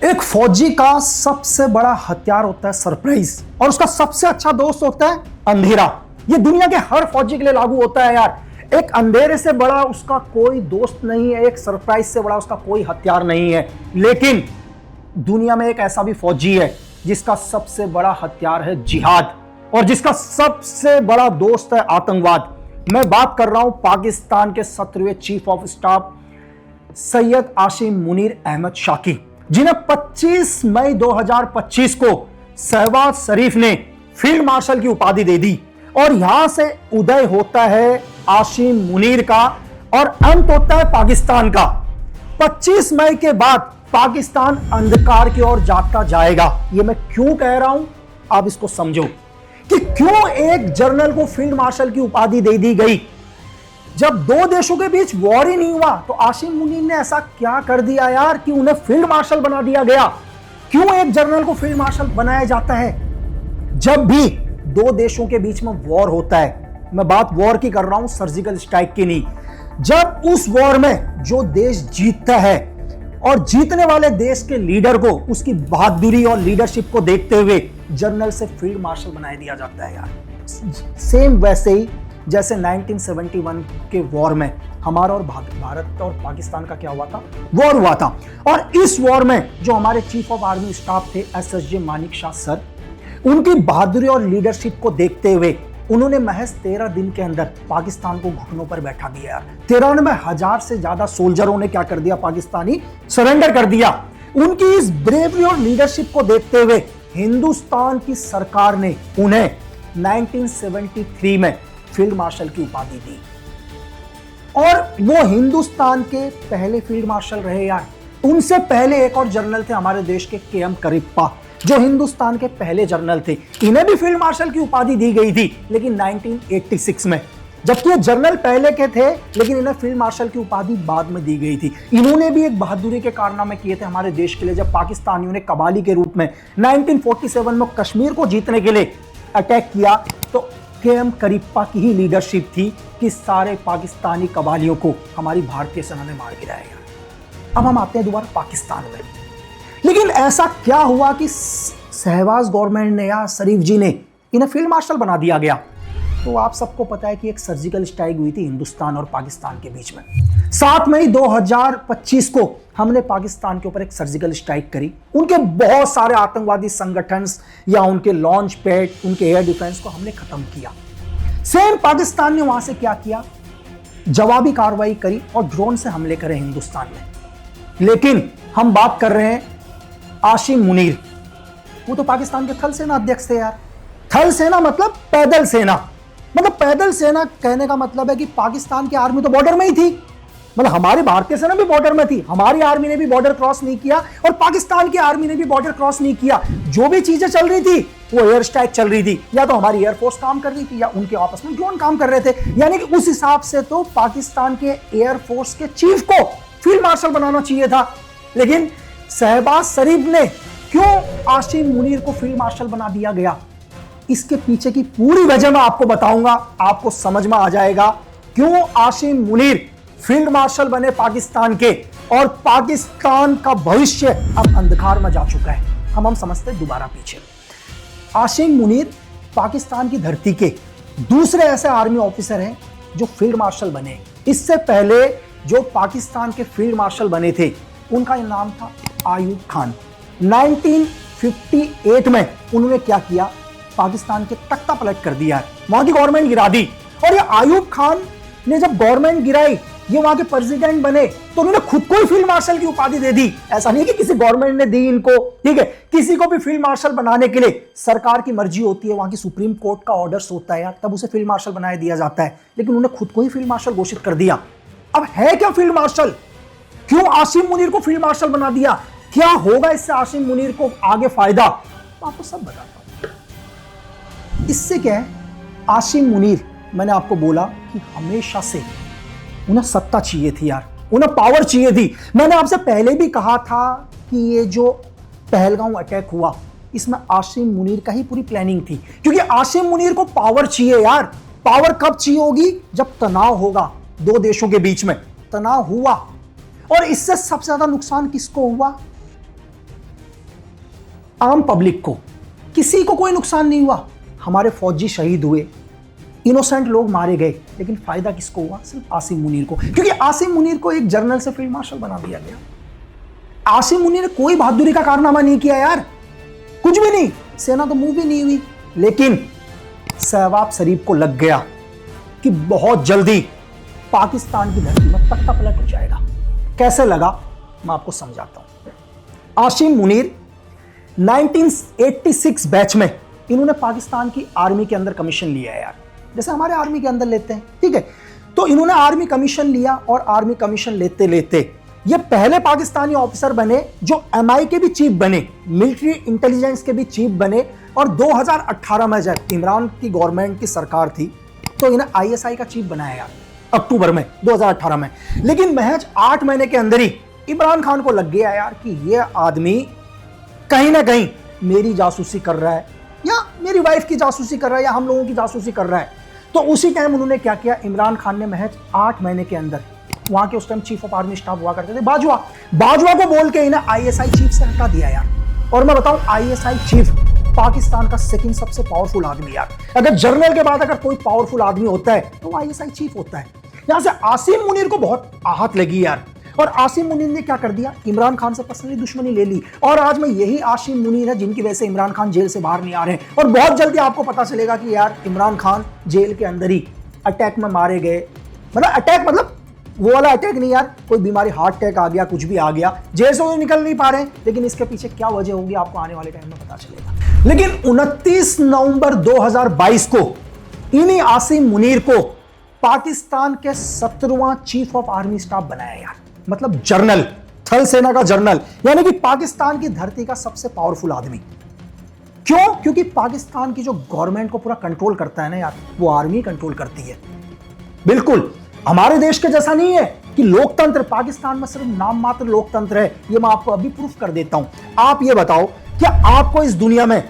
एक फौजी का सबसे बड़ा हथियार होता है सरप्राइज, और उसका सबसे अच्छा दोस्त होता है अंधेरा। ये दुनिया के हर फौजी के लिए लागू होता है यार। एक अंधेरे से बड़ा उसका कोई दोस्त नहीं है, एक सरप्राइज से बड़ा उसका कोई हथियार नहीं है। लेकिन दुनिया में एक ऐसा भी फौजी है जिसका सबसे बड़ा हथियार है जिहाद, और जिसका सबसे बड़ा दोस्त है आतंकवाद। मैं बात कर रहा हूं पाकिस्तान के 17वें chief of staff Syed Asim Munir Ahmed Shah की, जिन्हें 25 मई 2025 को शहबाज शरीफ ने फील्ड मार्शल की उपाधि दे दी। और यहां से उदय होता है आसिम मुनीर का और अंत होता है पाकिस्तान का। 25 मई के बाद पाकिस्तान अंधकार की ओर जाता जाएगा। ये मैं क्यों कह रहा हूं, आप इसको समझो कि क्यों एक जनरल को फील्ड मार्शल की उपाधि दे दी गई। जब दो देशों के बीच वॉर ही नहीं हुआ तो आसिम मुनीर ने ऐसा क्या कर दिया यार कि उन्हें फील्ड मार्शल बना दिया गया। क्यों एक जनरल को फील्ड मार्शल बनाया जाता है? जब भी दो देशों के बीच में वॉर होता है, मैं बात वॉर की कर रहा हूं, सर्जिकल स्ट्राइक की नहीं, जब उस वॉर में जो देश जीतता है और जीतने वाले देश के लीडर को उसकी बहादुरी और लीडरशिप को देखते हुए जनरल से फील्ड मार्शल बनाया दिया जाता है यार। सेम वैसे ही जैसे 1971 के वॉर में हमारा और भारत और पाकिस्तान का क्या हुआ था, वॉर हुआ था। और इस वॉर में जो हमारे चीफ ऑफ आर्मी स्टाफ थे SSG मानिक शाह सर, उनकी बहादुरी और लीडरशिप को देखते हुए उन्होंने महज 13 दिन के अंदर पाकिस्तान को घुटनों पर बैठा दिया यार। 93,000 से ज्यादा सोल्जरों ने क्या कर दिया, पाकिस्तानी सरेंडर कर दिया। उनकी इस ब्रेवरी और लीडरशिप को देखते हुए हिंदुस्तान की सरकार ने उन्हें 1973 में फील्ड मार्शल की उपाधि दी। और वो हिंदुस्तान के पहले फील्ड मार्शल रहे यार। उनसे पहले एक और जनरल थे हमारे देश के KM करिप्पा, जो हिंदुस्तान के पहले जनरल थे। इन्हें भी फील्ड मार्शल की उपाधि दी गई थी, लेकिन 1986 में। जबकि ये जनरल पहले के थे, लेकिन इन्हें फील्ड मार्शल की उपाधि बाद में दी गई थी। इन्होंने भी एक बहादुरी के कारनामे किए थे हमारे देश के लिए। जब पाकिस्तानियों ने कबाली के रूप में 1947 में कश्मीर को जीतने के लिए अटैक किया, तो KM करिप्पा की ही लीडरशिप थी कि सारे पाकिस्तानी कबालियों को हमारी भारतीय सेना ने मार गिराया। अब हम आते हैं दोबारा पाकिस्तान में। लेकिन ऐसा क्या हुआ कि शहबाज गवर्नमेंट ने या शरीफ जी ने इन्हें फील्ड मार्शल बना दिया गया? तो आप सबको पता है कि एक सर्जिकल स्ट्राइक हुई थी हिंदुस्तान और पाकिस्तान के बीच में। 7 मई 2025 को हमने पाकिस्तान के ऊपर एक सर्जिकल स्ट्राइक करी। उनके बहुत सारे आतंकवादी संगठन या उनके लॉन्च पैड, उनके एयर डिफेंस को हमने खत्म किया। सेम पाकिस्तान ने वहां से क्या किया, जवाबी कार्रवाई करी और ड्रोन से हमले करे हिंदुस्तान में। लेकिन हम बात कर रहे हैं आसिम मुनीर, वो तो पाकिस्तान के थल सेना अध्यक्ष थे यार। थल सेना मतलब पैदल सेना। मतलब पैदल सेना कहने का मतलब है कि पाकिस्तान की आर्मी तो बॉर्डर में ही थी। मतलब हमारी भारतीय सेना भी बॉर्डर में थी, हमारी आर्मी ने भी बॉर्डर क्रॉस नहीं किया और पाकिस्तान की आर्मी ने भी बॉर्डर क्रॉस नहीं किया। जो भी चीजें चल रही थी वो एयर स्ट्राइक चल रही थी, या तो हमारी एयरफोर्स काम कर रही थी या उनके आपस में ड्रोन काम कर रहे थे। यानी कि उस हिसाब से तो पाकिस्तान के एयरफोर्स के चीफ को फील्ड मार्शल बनाना चाहिए था। लेकिन शहबाज शरीफ ने क्यों आसिम मुनीर को फील्ड मार्शल बना दिया गया, इसके पीछे की पूरी वजह मैं आपको बताऊंगा। आपको समझ में आ जाएगा क्यों आसिम मुनीर फील्ड मार्शल बने पाकिस्तान के, और पाकिस्तान का भविष्य अब अंधकार में जा चुका है। हम समझते हैं दोबारा पीछे। आसिम मुनीर पाकिस्तान की धरती के दूसरे ऐसे आर्मी ऑफिसर हैं जो फील्ड मार्शल बने। इससे पहले जो पाकिस्तान के फील्ड मार्शल बने थे उनका नाम था आयूब खान। 1958 में उन्होंने क्या किया, पाकिस्तान के तख्ता पलट कर दिया, वहां की गवर्नमेंट गिरा दी। और ये आयूब खान ने जब गवर्नमेंट गिराई, ये वहां के प्रेसिडेंट बने, तो उन्होंने खुद को ही फील्ड मार्शल की उपाधि दे दी। ऐसा नहीं कि किसी गवर्नमेंट ने दी इनको, ठीक है। किसी को भी फील्ड मार्शल बनाने के लिए सरकार की मर्जी होती है, वहां की सुप्रीम कोर्ट का ऑर्डर्स होता है यार, तब उसे फील्ड मार्शल बनाया दिया जाता है। लेकिन उन्होंने खुद को ही फील्ड मार्शल घोषित कर दिया। अब है क्या फील्ड मार्शल? क्यों आसिम मुनीर को फील्ड मार्शल बना दिया? क्या होगा इससे आसिम मुनीर को आगे फायदा? आपको सब बताता हूं। इससे क्या है, आसिम मुनीर, मैंने आपको बोला कि हमेशा से उन्हें सत्ता चाहिए थी यार, उन्हें पावर चाहिए थी। मैंने आपसे पहले भी कहा था कि ये जो पहलगांव अटैक हुआ, इसमें आसिम मुनीर का ही पूरी प्लानिंग थी, क्योंकि आसिम मुनीर को पावर चाहिए यार। पावर कब चाहिए होगी? जब तनाव होगा दो देशों के बीच में। तनाव हुआ, और इससे सबसे ज्यादा नुकसान किसको हुआ? आम पब्लिक को, किसी को कोई नुकसान नहीं हुआ। हमारे फौजी शहीद हुए, इनोसेंट लोग मारे गए, लेकिन फायदा किसको हुआ? सिर्फ आसिम मुनीर को, क्योंकि आसिम मुनीर को एक जनरल से फील्ड मार्शल बना दिया गया। आसिम मुनीर ने कोई बहादुरी का कारनामा नहीं किया यार, कुछ भी नहीं, सेना तो मूव भी नहीं हुई। लेकिन शहबाज शरीफ को लग गया कि बहुत जल्दी पाकिस्तान की धरती में तख्ता पलट हो जाएगा। कैसे लगा मैं आपको समझाता हूं। आसिम मुनीर 1986 बैच में इन्होंने पाकिस्तान की आर्मी के अंदर कमीशन लिया है यार, जैसे हमारे आर्मी के अंदर लेते हैं, ठीक है। तो इन्होंने आर्मी कमीशन लिया और आर्मी कमीशन लेते लेते ये पहले पाकिस्तानी ऑफिसर बने जो एमआई के भी चीफ बने, मिलिट्री इंटेलिजेंस के भी चीफ बने। और 2018 में जब इमरान की गवर्नमेंट की सरकार थी तो इन्हें आईएसआई का चीफ बनाया यार, अक्टूबर में 2018 में। लेकिन महज 8 महीने के अंदर ही इमरान खान को लग गया यार कि ये आदमी कहीं ना कहीं मेरी जासूसी कर रहा है, या मेरी वाइफ की जासूसी कर रहा है, या हम लोगों की जासूसी कर रहा है। तो उसी टाइम उन्होंने क्या किया, इमरान खान ने महज 8 महीने के अंदर वहां के उस time chief of army staff हुआ करते थे बाजवा को बोल के इन्हें आईएसआई चीफ से हटा दिया यार। और मैं बताऊं, आईएसआई चीफ पाकिस्तान का सेकंड सबसे पावरफुल आदमी यार। अगर जनरल के बाद अगर कोई पावरफुल आदमी होता है तो आईएसआई चीफ होता है। यहां से आसिम मुनीर को बहुत आहत लगी यार, और आसिम मुनीर ने क्या कर दिया, इमरान खान से पर्सनली दुश्मनी ले ली। और आज में यही आसिम मुनीर है जिनकी वजह से इमरान खान जेल से बाहर नहीं आ रहे हैं। और बहुत जल्दी आपको पता चलेगा कि यार इमरान खान जेल के अंदर ही अटैक में मारे गए। मतलब अटैक मतलब वो वाला अटैक नहीं यार, कोई बीमारी, हार्ट अटैक आ गया, कुछ भी आ गया, जेल से वो निकल नहीं पा रहे हैं। लेकिन इसके पीछे क्या वजह होगी आपको आने वाले टाइम में पता चलेगा। लेकिन 29 नवंबर 2022 को इन्हीं आसिम मुनीर को पाकिस्तान के 17वां चीफ ऑफ आर्मी स्टाफ बनाया यार, मतलब जनरल, थल सेना का जनरल, यानी कि पाकिस्तान की धरती का सबसे पावरफुल आदमी। क्यों? क्योंकि पाकिस्तान की जो गवर्नमेंट को पूरा कंट्रोल करता है ना यार, वो आर्मी कंट्रोल करती है। बिल्कुल हमारे देश के जैसा नहीं है कि लोकतंत्र, पाकिस्तान में सिर्फ नाम मात्र लोकतंत्र है। ये मैं आपको अभी प्रूफ कर देता हूं। आप ये बताओ, क्या आपको इस दुनिया में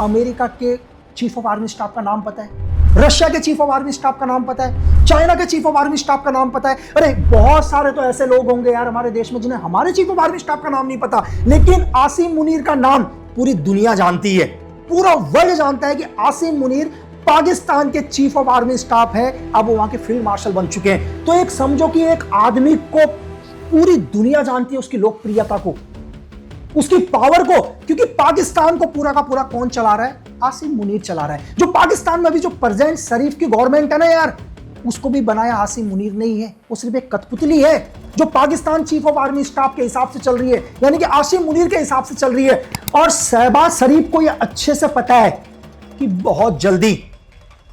अमेरिका के चीफ ऑफ आर्मी स्टाफ का नाम पता है? रशिया के चीफ ऑफ आर्मी स्टाफ का नाम पता है? चाइना के चीफ ऑफ आर्मी स्टाफ का नाम पता है? अरे बहुत सारे तो ऐसे लोग होंगे यार हमारे देश में जिन्हें हमारे चीफ ऑफ आर्मी स्टाफ का नाम नहीं पता। लेकिन आसिम मुनीर का नाम पूरी दुनिया जानती है, पूरा वर्ल्ड जानता है कि आसिम मुनीर पाकिस्तान के चीफ ऑफ आर्मी स्टाफ है। अब वो वहां के फील्ड मार्शल बन चुके हैं। तो एक समझो कि एक आदमी को पूरी दुनिया जानती है, उसकी लोकप्रियता को, उसकी पावर को, क्योंकि पाकिस्तान को पूरा का पूरा कौन चला रहा है? आसिम मुनीर चला रहा है। जो पाकिस्तान में अभी जो प्रेजेंट शरीफ की गवर्नमेंट है ना यार, उसको भी बनाया आसिम मुनीर नहीं है, वो सिर्फ एक कठपुतली है जो Pakistan chief of army staff के हिसाब से चल रही है, यानी कि आसिम मुनीर के हिसाब से चल रही है। और शहबाज शरीफ को यह अच्छे से पता है कि बहुत जल्दी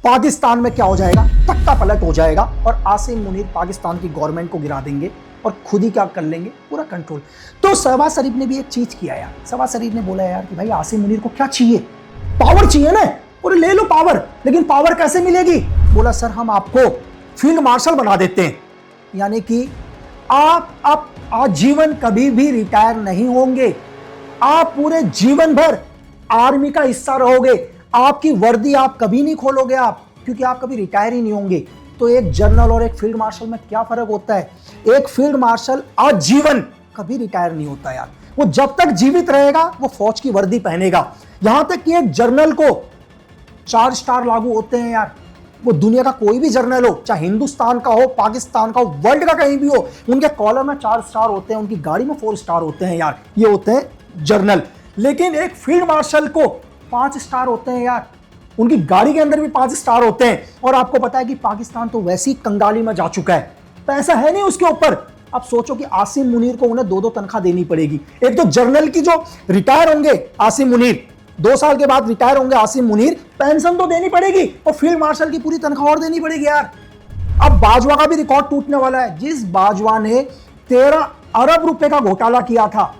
पाकिस्तान में क्या हो जाएगा, तख्ता पलट हो जाएगा और आसिम मुनीर पाकिस्तान की गवर्नमेंट को गिरा देंगे और खुद ही क्या कर लेंगे, पूरा कंट्रोल। तो शहबाज शरीफ ने भी एक चीज किया यार। शहबाज शरीफ ने बोला यार कि भाई आसिम मुनीर को क्या चाहिए, पावर चाहिए ना, और ले लो पावर, लेकिन पावर कैसे मिलेगी? बोला सर हम आपको फील्ड मार्शल बना देते हैं, यानी कि आप आजीवन कभी भी रिटायर नहीं होंगे, आप पूरे जीवन भर आर्मी का हिस्सा रहोगे, आपकी वर्दी आप कभी नहीं खोलोगे आप, क्योंकि आप कभी रिटायर ही नहीं होंगे। तो एक जनरल और एक फील्ड मार्शल में क्या फर्क होता है? एक फील्ड मार्शल आजीवन कभी रिटायर नहीं होता यार, वो जब तक जीवित रहेगा वो फौज की वर्दी पहनेगा। यहां तक कि एक जनरल को 4 स्टार लागू होते हैं यार, वो दुनिया का कोई भी जनरल हो, चाहे हिंदुस्तान का हो, पाकिस्तान का हो, वर्ल्ड का कहीं भी हो, उनके कॉलर में 4 स्टार होते हैं, उनकी गाड़ी में 4 स्टार होते हैं यार, ये होते हैं जनरल। लेकिन एक फील्ड मार्शल को 5 स्टार होते हैं यार, उनकी गाड़ी के अंदर भी 5 स्टार होते हैं। और आपको पता है कि पाकिस्तान तो वैसी कंगाली में जा चुका है, पैसा है नहीं उसके ऊपर। अब सोचो कि आसिम मुनीर को उन्हें 2-2 तनख्वाह देनी पड़ेगी। एक तो जनरल की जो रिटायर होंगे आसिम मुनीर, 2 साल के बाद रिटायर होंगे आसिम मुनीर, पेंशन तो देनी पड़ेगी, और फील्ड मार्शल की पूरी तनख्वाह और देनी पड़ेगी यार। अब बाजवा का भी रिकॉर्ड टूटने वाला है। जिस बाजवा ने 13 अरब रुपए का घोटाला किया था,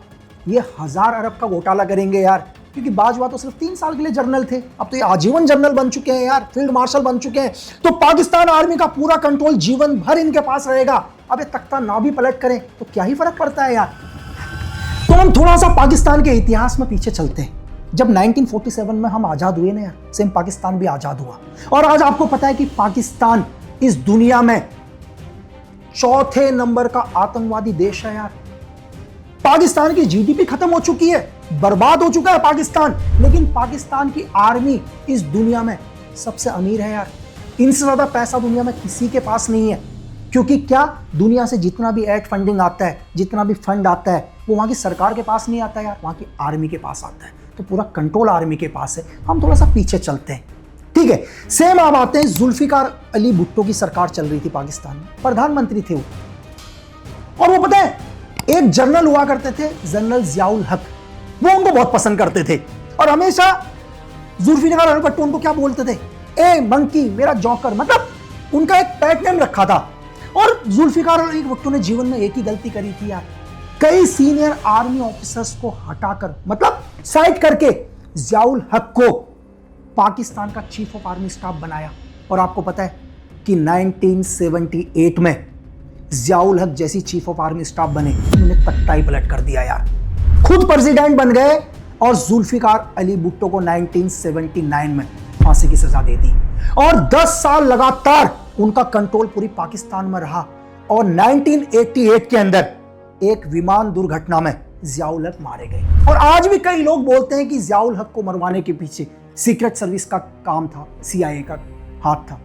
ये 1000 अरब का घोटाला करेंगे यार, क्योंकि बाजवा तो सिर्फ 3 साल के लिए जनरल थे, अब तो ये आजीवन जनरल बन चुके हैं यार, फील्ड मार्शल बन चुके हैं। तो पाकिस्तान आर्मी का पूरा कंट्रोल जीवन भर इनके पास रहेगा। अब ये तख्ता ना भी पलट करें तो क्या ही फर्क पड़ता है यार। तो हम थोड़ा सा पाकिस्तान के इतिहास में पीछे चलते हैं। जब 1947 में हम आजाद हुए ना यार, सेम पाकिस्तान भी आजाद हुआ। और आज आपको पता है कि पाकिस्तान इस दुनिया में 4थे नंबर का आतंकवादी देश है यार। पाकिस्तान की जीडीपी खत्म हो चुकी है, बर्बाद हो चुका है पाकिस्तान, लेकिन पाकिस्तान की आर्मी इस दुनिया में सबसे अमीर है यार। इनसे ज्यादा पैसा दुनिया में किसी के पास नहीं है, क्योंकि क्या, दुनिया से जितना भी एड फंडिंग आता है, जितना भी फंड आता है, वो वहां की सरकार के पास नहीं आता है यार, वहां की आर्मी के पास आता है। तो पूरा कंट्रोल आर्मी के पास है। हम थोड़ा सा पीछे चलते हैं, ठीक है। सेम आप आते हैं, जुल्फिकार अली भुट्टो की सरकार चल रही थी पाकिस्तान में, प्रधानमंत्री थे वो, और वो पता है एक जनरल हुआ करते थे, जनरल जियाउल हक, वो उनको बहुत पसंद करते थे, और हमेशा जुल्फिकार अली भुट्टो उनको क्या बोलते थे, ए मंकी, मेरा जॉकर, मतलब उनका एक पेट नेम रखा था। और जुल्फिकार अली भुट्टो ने जीवन में एक ही गलती करी थी यार, कई सीनियर आर्मी ऑफिसर्स को हटाकर, मतलब साइड करके, जियाउल हक को पाकिस्तान का चीफ ऑफ आर्मी स्टाफ बनाया। और आपको पता है कि 1978 में जियाउल हक जैसी चीफ ऑफ आर्मी स्टाफ बने, उन्होंने तख्ता ही पलट कर दिया यार, खुद प्रेसिडेंट बन गए, और जुल्फिकार अली भुट्टो को 1979 में फांसी की सजा दे दी, और 10 साल लगातार उनका कंट्रोल पूरी पाकिस्तान में रहा। और 1988 के अंदर एक विमान दुर्घटना में जियाउल हक मारे गए। और आज भी कई लोग बोलते हैं कि जियाउल हक को मरवाने के पीछे सीक्रेट सर्विस का काम था, CIA का हाथ था।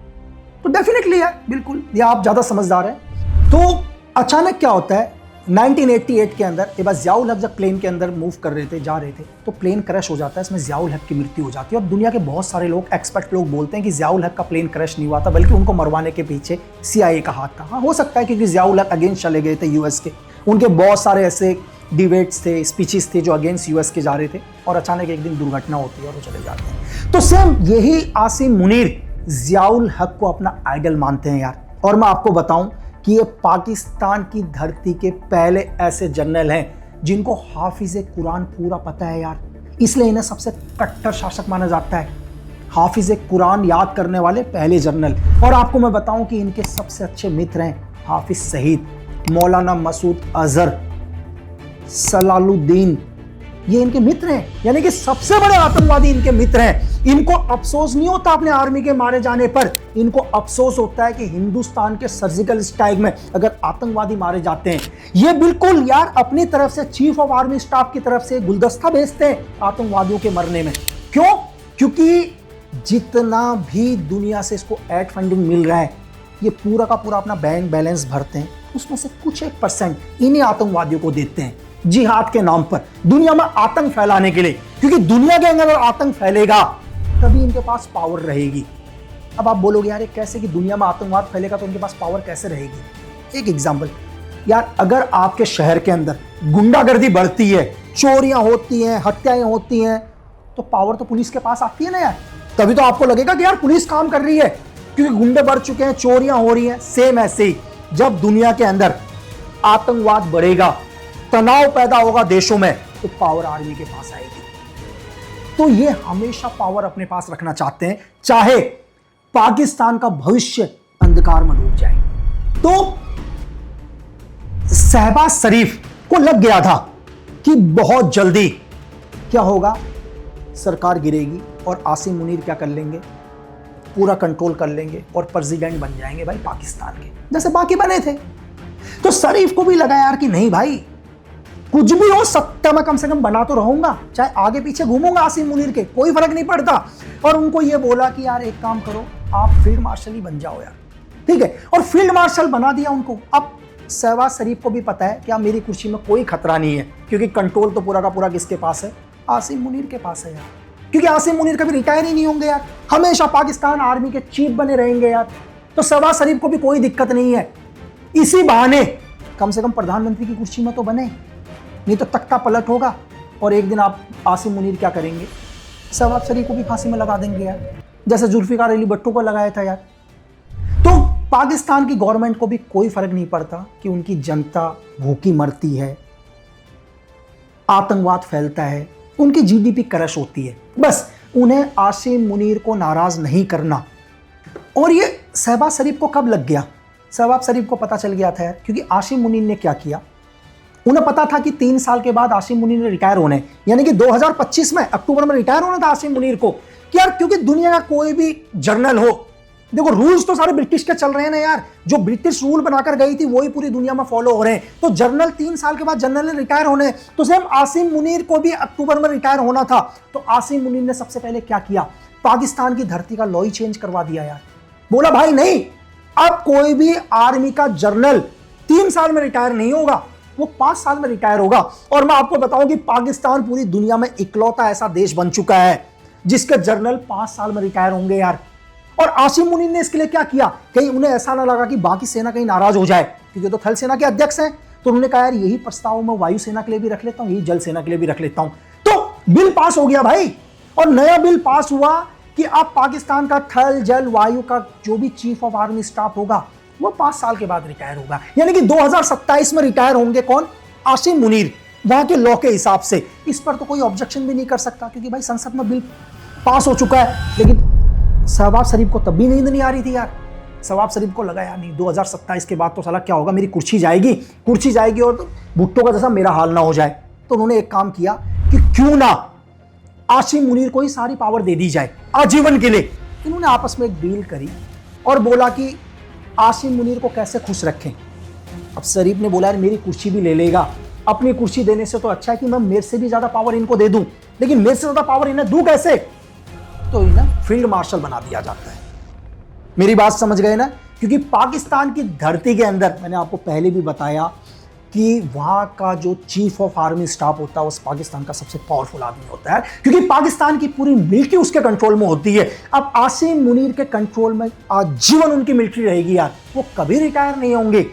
तो डेफिनेटली है, बिल्कुल, ये आप ज्यादा समझदार हैं। तो अचानक क्या होता है, 1988 के अंदर एक बार जियाउल हक जब प्लेन के अंदर मूव कर रहे थे, जा रहे थे, तो प्लेन क्रैश हो जाता है, इसमें जियाउल हक की मृत्यु हो जाती है। और दुनिया के बहुत सारे लोग, एक्सपर्ट लोग बोलते हैं कि जियाउल हक का प्लेन क्रैश नहीं हुआ था, बल्कि उनको मरवाने के पीछे CIA का हाथ था। हाँ, हो सकता है, क्योंकि जियाउल हक अगेंस्ट चले गए थे US के, उनके बहुत सारे ऐसे डिबेट्स थे, स्पीचेस थे जो अगेंस्ट US के जा रहे थे, और अचानक एक दिन दुर्घटना होती है और वो चले जाते हैं। तो सेम यही आसिम मुनीर जियाउल हक को अपना आइडल मानते हैं यार। और मैं आपको बताऊं कि ये पाकिस्तान की धरती के पहले ऐसे जनरल हैं जिनको हाफिज कुरान पूरा पता है यार, इसलिए इन्हें सबसे कट्टर शासक माना जाता है। हाफिज कुरान याद करने वाले पहले जनरल। और आपको मैं बताऊं कि इनके सबसे अच्छे मित्र हैं हाफिज सईद, मौलाना मसूद अजहर, सलालुद्दीन, ये इनके मित्र हैं, यानी कि सबसे बड़े आतंकवादी इनके मित्र हैं। इनको अफसोस नहीं होता अपने आर्मी के मारे जाने पर, इनको अफसोस होता है कि हिंदुस्तान के सर्जिकल स्ट्राइक में अगर आतंकवादी मारे जाते हैं, ये बिल्कुल यार अपनी तरफ से चीफ ऑफ आर्मी स्टाफ की तरफ से गुलदस्ता भेजते हैं आतंकवादियों के मरने में। क्यों? क्योंकि जितना भी दुनिया से इसको एड फंडिंग मिल रहा है, ये पूरा का पूरा अपना बैंक बैलेंस भरते हैं, उसमें से कुछ 1% इन्हीं आतंकवादियों को देते हैं जिहाद के नाम पर, दुनिया में आतंक फैलाने के लिए। क्योंकि दुनिया के अंदर आतंक फैलेगा तभी इनके पास पावर रहेगी। अब आप बोलोगे यार कैसे, कि दुनिया में आतंकवाद फैलेगा तो उनके पास पावर कैसे रहेगी? एक एग्जांपल यार, अगर आपके शहर के अंदर गुंडागर्दी बढ़ती है, चोरियां होती हैं, हत्याएं होती हैं, तो पावर तो पुलिस के पास आती है ना यार, तभी तो आपको लगेगा कि यार पुलिस काम कर रही है, क्योंकि गुंडे बढ़ चुके हैं, चोरियां हो रही हैं। सेम ऐसे ही जब दुनिया के अंदर आतंकवाद बढ़ेगा, तनाव पैदा होगा देशों में, तो पावर आर्मी के पास आएगी। तो ये हमेशा पावर अपने पास रखना चाहते हैं, चाहे पाकिस्तान का भविष्य अंधकार में डूब जाए। तो शहबाज शरीफ को लग गया था कि बहुत जल्दी क्या होगा, सरकार गिरेगी और आसिम मुनीर क्या कर लेंगे, पूरा कंट्रोल कर लेंगे और प्रेसिडेंट बन जाएंगे भाई पाकिस्तान के, जैसे बाकी बने थे। तो शरीफ को भी लगा यार कि नहीं भाई, कुछ भी हो, सत्ता में कम से कम बना तो रहूंगा, चाहे आगे पीछे घूमूंगा आसिम मुनीर के, कोई फर्क नहीं पड़ता। और उनको ये बोला कि यार एक काम करो, आप फील्ड मार्शल ही बन जाओ यार, ठीक है। और फील्ड मार्शल बना दिया उनको। अब शहबाज शरीफ को भी पता है कि अब मेरी कुर्सी में कोई खतरा नहीं है, क्योंकि कंट्रोल तो पूरा का पूरा किसके पास है, आसिम मुनीर के पास है यार। क्योंकि आसिम मुनीर कभी रिटायर ही नहीं होंगे यार, हमेशा पाकिस्तान आर्मी के चीफ बने रहेंगे यार। तो शहबाज शरीफ को भी कोई दिक्कत नहीं है, इसी बहाने कम से कम प्रधानमंत्री की कुर्सी में तो बने, नहीं तो तख्ता पलट होगा और एक दिन आप आसिम मुनीर क्या करेंगे, शहबाज शरीफ को भी फांसी में लगा देंगे यार, जैसे जुल्फिकार अली भुट्टो को लगाया था यार। तो पाकिस्तान की गवर्नमेंट को भी कोई फर्क नहीं पड़ता कि उनकी जनता भूखी मरती है, आतंकवाद फैलता है, उनकी जीडीपी क्रश होती है, बस उन्हें आसिम मुनीर को नाराज नहीं करना। और ये शहबाज शरीफ को कब लग गया, शहबाज शरीफ को पता चल गया था यार, क्योंकि आसिम मुनीर ने क्या किया, उन्हें पता था कि 3 साल के बाद आसिम मुनीर ने रिटायर होने, यानी कि 2025 में अक्टूबर में रिटायर होना था आसिम मुनीर को। कि यार क्योंकि दुनिया का कोई भी जर्नल हो, देखो रूल्स तो सारे ब्रिटिश के चल रहे हैं ना यार, जो ब्रिटिश रूल बनाकर गई थी वही पूरी दुनिया में फॉलो हो रहे हैं। तो जनरल 3 साल के बाद जनरल रिटायर होने, तो सेम आसिम मुनीर को भी अक्टूबर में रिटायर होना था। तो आसिम मुनीर ने सबसे पहले क्या किया, पाकिस्तान की धरती का लॉ ही चेंज करवा दिया यार। बोला भाई नहीं, अब कोई भी आर्मी का जनरल 3 साल में रिटायर नहीं होगा, वो 5 साल में रिटायर होगा। और मैं आपको बताऊं कि पाकिस्तान पूरी दुनिया में इकलौता ऐसा देश बन चुका है जिसके जनरल 5 साल में रिटायर होंगे यार। और आसिम मुनीर ने इसके लिए क्या किया, कहीं उन्हें ऐसा ना लगा कि बाकी सेना कहीं नाराज हो जाए, क्योंकि तो थल सेना के अध्यक्ष हैं। तो उन्होंने कहा यार यही प्रस्ताव मैं वायुसेना के लिए भी रख लेता हूं, यही जल सेना के लिए भी रख लेता हूं। तो बिल पास हो गया भाई, और नया बिल पास हुआ कि अब पाकिस्तान का थल जल वायु का जो भी चीफ ऑफ आर्मी स्टाफ होगा वो 5 साल के बाद रिटायर होगा। यानी कि 2027 में रिटायर होंगे कौन, आसिम मुनीर, वहां के लॉ के हिसाब से। इस पर तो कोई ऑब्जेक्शन भी नहीं कर सकता, क्योंकि भाई संसद में बिल पास हो चुका है। लेकिन शहबाज शरीफ को तब भी नींद नहीं आ रही थी यार। शहबाज शरीफ को लगा यार नहीं, 2027 के बाद तो साला क्या होगा, मेरी कुर्सी जाएगी और तो भुट्टो का जैसा मेरा हाल ना हो जाए। तो उन्होंने एक काम किया कि क्यों ना आसिम मुनीर को ही सारी पावर दे दी जाए आजीवन के लिए। इन्होंने आपस में एक डील करी और बोला कि आसिम मुनीर को कैसे खुश रखें। अब शरीफ ने बोला यार मेरी कुर्सी भी ले लेगा, अपनी कुर्सी देने से तो अच्छा है कि मैं मेरे से भी ज्यादा पावर इनको दे दूं, लेकिन मेरे से ज्यादा पावर इन्हें दूं कैसे, तो इन्हें फील्ड मार्शल बना दिया जाता है। मेरी बात समझ गए ना, क्योंकि पाकिस्तान की धरती के अंदर मैंने आपको पहले भी बताया कि वहां का जो चीफ ऑफ आर्मी स्टाफ होता है उस पाकिस्तान का सबसे पावरफुल आदमी होता है, क्योंकि पाकिस्तान की पूरी मिलिट्री उसके कंट्रोल में होती है। अब आसिम मुनीर के कंट्रोल में आजीवन उनकी मिलिट्री रहेगी यार, वो कभी रिटायर नहीं होंगे।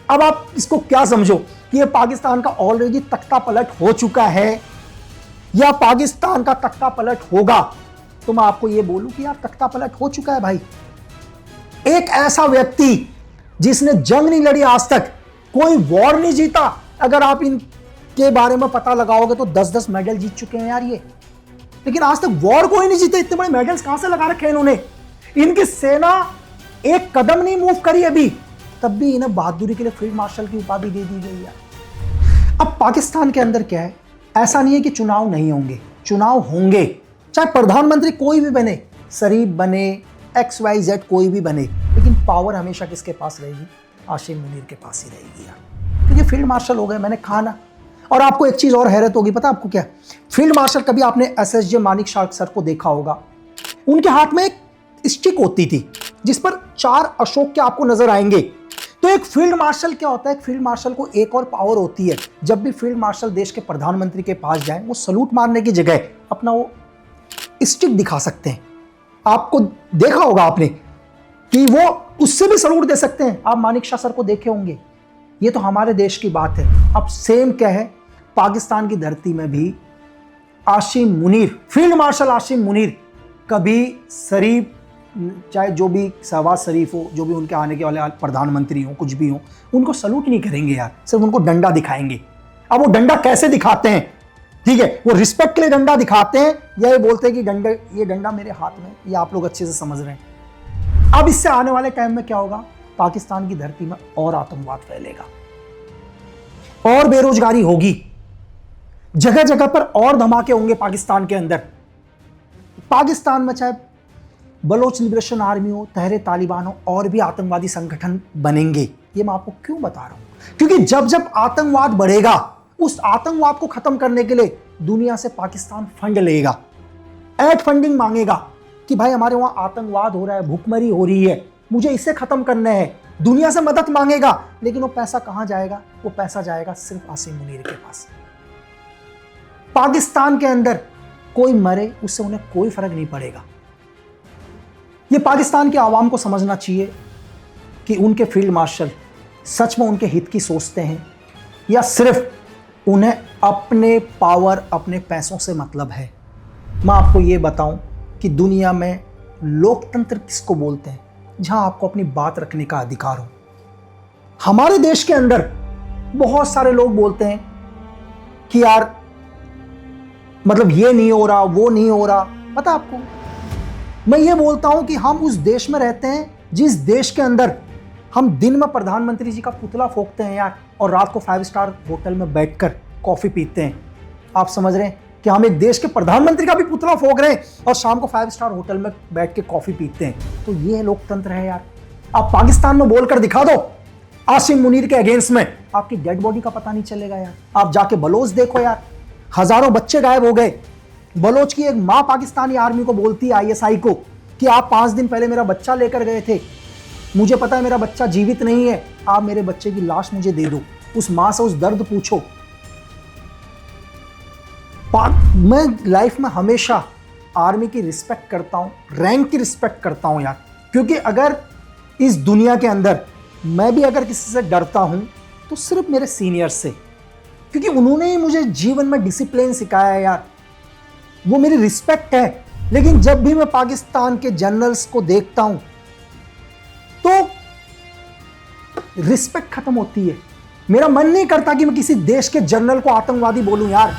अब आप इसको क्या समझो कि ये पाकिस्तान का ऑलरेडी तख्ता पलट हो चुका है या पाकिस्तान का तख्ता पलट होगा। तो मैं आपको ये बोलूं कि यार तख्ता पलट हो चुका है भाई। एक ऐसा व्यक्ति जिसने जंग नहीं लड़ी आज तक, कोई वॉर नहीं जीता, अगर आप इनके बारे में पता लगाओगे तो 10-10 मेडल जीत चुके हैं यार ये, लेकिन आज तक वॉर कोई नहीं जीते। इतने बड़े मेडल्स कहां से लगा रखे हैं इन्होंने। इनकी सेना एक कदम नहीं मूव करी अभी, तब भी इन्हें बहादुरी के लिए फील्ड मार्शल की उपाधि दे दी गई है। अब पाकिस्तान के अंदर क्या है, ऐसा नहीं है कि चुनाव नहीं होंगे, चुनाव होंगे, चाहे प्रधानमंत्री कोई भी बने, शरीफ बने, XYZ कोई भी बने, लेकिन पावर हमेशा किसके पास रहेगी, आसिम मुनीर के पास ही रहेगी यार, क्योंकि फील्ड मार्शल हो गए। मैंने कहा ना। और आपको एक चीज और हैरत होगी, पता आपको क्या, फील्ड मार्शल कभी आपने SSJ मानेकशॉ सर को देखा होगा, उनके हाथ में एक स्टिक होती थी जिस पर 4 अशोक के आपको नजर आएंगे। तो एक फील्ड मार्शल क्या होता है, एक फील्ड मार्शल को एक और पावर होती है, जब भी फील्ड मार्शल देश के प्रधानमंत्री के पास जाए वो सलूट मारने की जगह अपना वो स्टिक दिखा सकते हैं। आपको देखा होगा आपने कि वो उससे भी सलूट दे सकते हैं, आप मानेकशॉ सर को देखे होंगे। ये तो हमारे देश की बात है। अब सेम क्या है, पाकिस्तान की धरती में भी आसिम मुनीर, फील्ड मार्शल आसिम मुनीर कभी शरीफ, चाहे जो भी शहबाज शरीफ हो, जो भी उनके आने के वाले प्रधानमंत्री हो, कुछ भी हो, उनको सलूट नहीं करेंगे यार, सिर्फ उनको डंडा दिखाएंगे। अब वो डंडा कैसे दिखाते हैं, ठीक है, वो रिस्पेक्ट के लिए डंडा दिखाते हैं या ये बोलते हैं कि ये डंडा मेरे हाथ में, ये आप लोग अच्छे से समझ रहे हैं। अब इससे आने वाले टाइम में क्या होगा, पाकिस्तान की धरती में और आतंकवाद फैलेगा और बेरोजगारी होगी, जगह जगह पर और धमाके होंगे पाकिस्तान के अंदर। पाकिस्तान में चाहे बलोच लिबरेशन आर्मी हो, तहरे तालिबान हो, और भी आतंकवादी संगठन बनेंगे। ये मैं आपको क्यों बता रहा हूं, क्योंकि जब जब आतंकवाद बढ़ेगा, उस आतंकवाद को खत्म करने के लिए दुनिया से पाकिस्तान फंड लेगा, एड फंडिंग मांगेगा कि भाई हमारे वहां आतंकवाद हो रहा है, भुखमरी हो रही है, मुझे इसे खत्म करना है, दुनिया से मदद मांगेगा। लेकिन वो पैसा कहां जाएगा, वो पैसा जाएगा सिर्फ आसिम मुनीर के पास। पाकिस्तान के अंदर कोई मरे उससे उन्हें कोई फर्क नहीं पड़ेगा। ये पाकिस्तान के आवाम को समझना चाहिए कि उनके फील्ड मार्शल सच में उनके हित की सोचते हैं या सिर्फ उन्हें अपने पावर, अपने पैसों से मतलब है। मैं आपको ये बताऊं कि दुनिया में लोकतंत्र किसको बोलते हैं, जहां आपको अपनी बात रखने का अधिकार हो। हमारे देश के अंदर बहुत सारे लोग बोलते हैं कि यार मतलब ये नहीं हो रहा, वो नहीं हो रहा। पता आपको, मैं ये बोलता हूं कि हम उस देश में रहते हैं जिस देश के अंदर हम दिन में प्रधानमंत्री जी का पुतला फूंकते हैं यार, और रात को 5 स्टार होटल में बैठकर कॉफी पीते हैं। आप समझ रहे हैं, कि हम एक देश के प्रधानमंत्री का भी पुतला फोक रहे हैं और शाम को 5 स्टार होटल में बैठ के कॉफी पीते हैं। तो ये लोकतंत्र है यार। आप पाकिस्तान में बोलकर दिखा दो आसिम मुनीर के अगेंस्ट में, आपकी डेड बॉडी का पता नहीं चलेगा यार। आप जाके बलोच देखो यार, हजारों बच्चे गायब हो गए। बलोच की एक मां पाकिस्तानी आर्मी को बोलती है, ISI को, कि आप 5 दिन पहले मेरा बच्चा लेकर गए थे, मुझे पता है मेरा बच्चा जीवित नहीं है, आप मेरे बच्चे की लाश मुझे दे दो। उस मां से उस दर्द पूछो। मैं लाइफ में हमेशा आर्मी की रिस्पेक्ट करता हूं, रैंक की रिस्पेक्ट करता हूं यार, क्योंकि अगर इस दुनिया के अंदर मैं भी अगर किसी से डरता हूं तो सिर्फ मेरे सीनियर्स से, क्योंकि उन्होंने ही मुझे जीवन में डिसिप्लिन सिखाया है यार, वो मेरी रिस्पेक्ट है। लेकिन जब भी मैं पाकिस्तान के जनरल्स को देखता हूं तो रिस्पेक्ट खत्म होती है। मेरा मन नहीं करता कि मैं किसी देश के जनरल को आतंकवादी बोलूं यार।